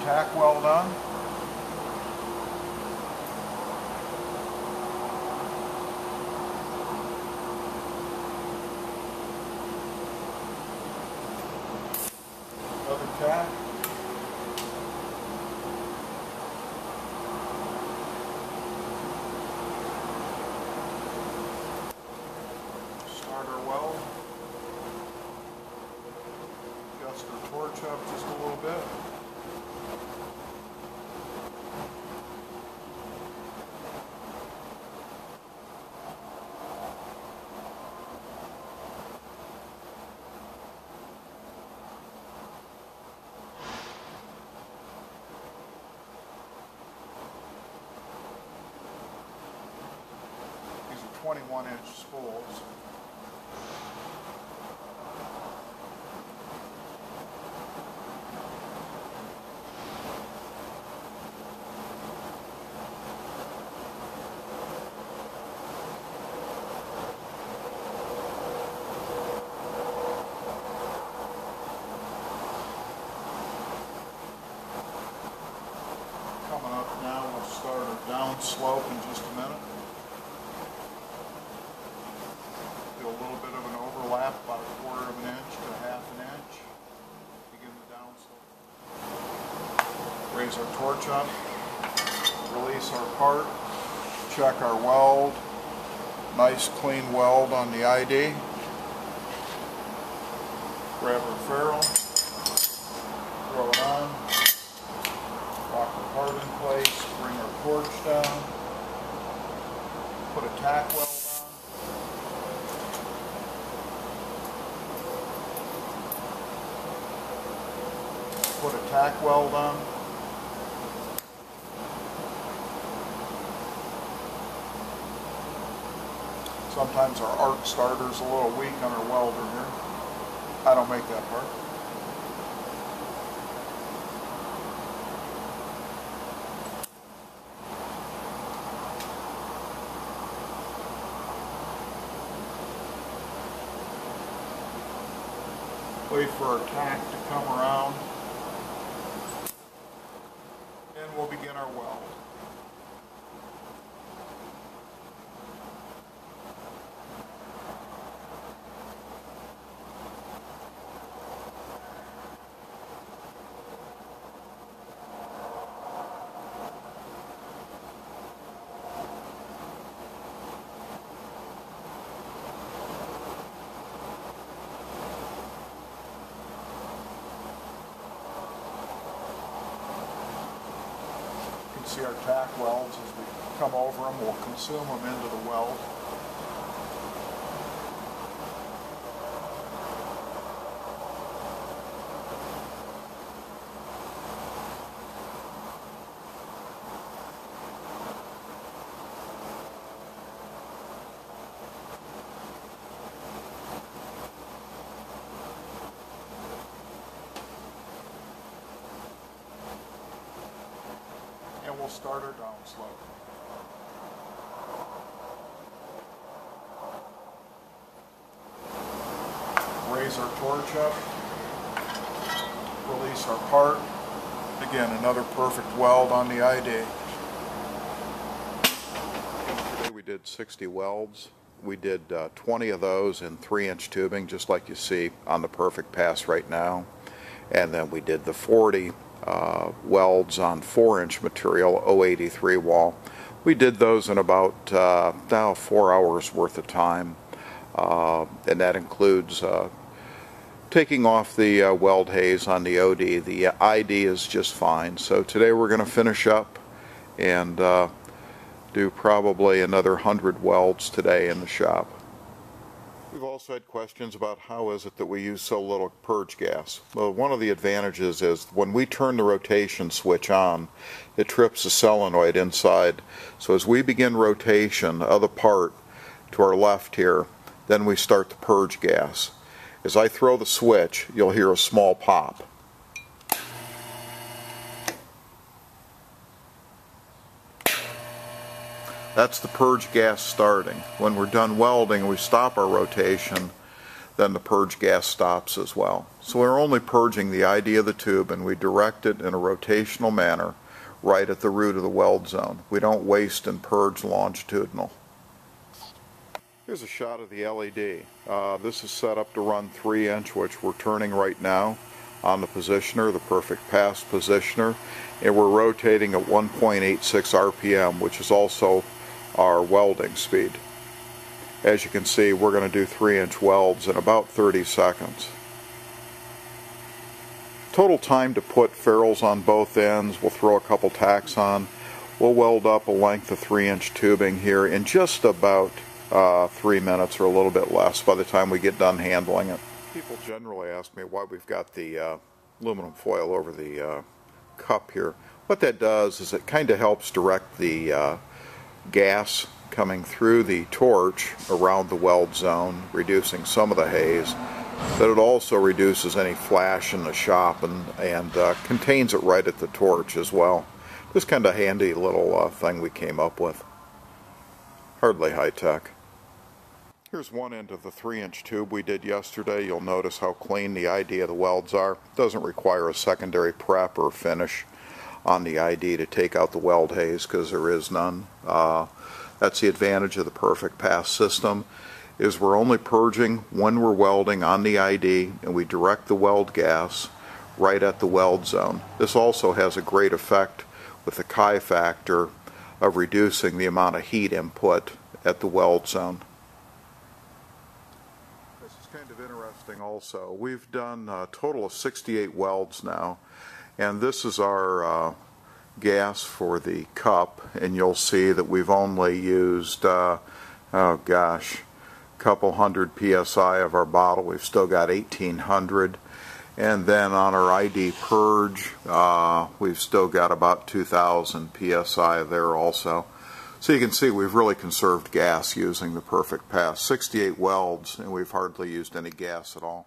tack weld on. Another tack. Start our weld. Adjust our torch up just a little bit. These are 21-inch spools. Coming up now, we'll start a down slope in just a minute. Do a little bit of an overlap, about 1/4 of an inch to 1/2 an inch. Begin the down slope. Raise our torch up. Release our part. Check our weld. Nice clean weld on the ID. Grab our ferrule. Throw it on. Lock the part in place, bring our torch down, put a tack weld on, put a tack weld on, sometimes our arc starter's a little weak on our welder here. I don't make that part. Wait for our tack to come around, and we'll begin our weld. See our tack welds as we come over them, we'll consume them into the weld. And we'll start our down slope. Raise our torch up. Release our part. Again, another perfect weld on the ID. Today we did 60 welds. We did 20 of those in 3-inch tubing, just like you see on the perfect pass right now. And then we did the 40 welds on 4-inch material, 083 wall. We did those in about 4 hours worth of time, and that includes taking off the weld haze on the OD. The ID is just fine. So today we're going to finish up and do probably another 100 welds today in the shop. We've also had questions about how is it that we use so little purge gas. Well, one of the advantages is when we turn the rotation switch on, it trips the solenoid inside. So as we begin rotation of the part to our left here, then we start the purge gas. As I throw the switch, you'll hear a small pop. That's the purge gas starting. When we're done welding and we stop our rotation, then the purge gas stops as well. So we're only purging the ID of the tube, and we direct it in a rotational manner right at the root of the weld zone. We don't waste and purge longitudinal. Here's a shot of the LED. This is set up to run 3-inch, which we're turning right now on the positioner, the perfect pass positioner, and we're rotating at 1.86 RPM, which is also our welding speed. As you can see, we're going to do 3-inch welds in about 30 seconds. Total time to put ferrules on both ends. We'll throw a couple tacks on. We'll weld up a length of 3-inch tubing here in just about 3 minutes or a little bit less by the time we get done handling it. People generally ask me why we've got the aluminum foil over the cup here. What that does is it kind of helps direct the gas coming through the torch around the weld zone, reducing some of the haze, but it also reduces any flash in the shop and contains it right at the torch as well. Just kind of handy little thing we came up with. Hardly high-tech. Here's one end of the 3-inch tube we did yesterday. You'll notice how clean the ID of the welds are. It doesn't require a secondary prep or finish on the ID to take out the weld haze, because there is none. That's the advantage of the perfect pass system, is we're only purging when we're welding on the ID, and we direct the weld gas right at the weld zone. This also has a great effect with the chi factor of reducing the amount of heat input at the weld zone. This is kind of interesting also. We've done a total of 68 welds now, and this is our gas for the cup, and you'll see that we've only used oh gosh, a couple hundred psi of our bottle. We've still got 1800, and then on our ID purge we've still got about 2000 psi there also. So you can see we've really conserved gas using the perfect pass. 68 welds, and we've hardly used any gas at all.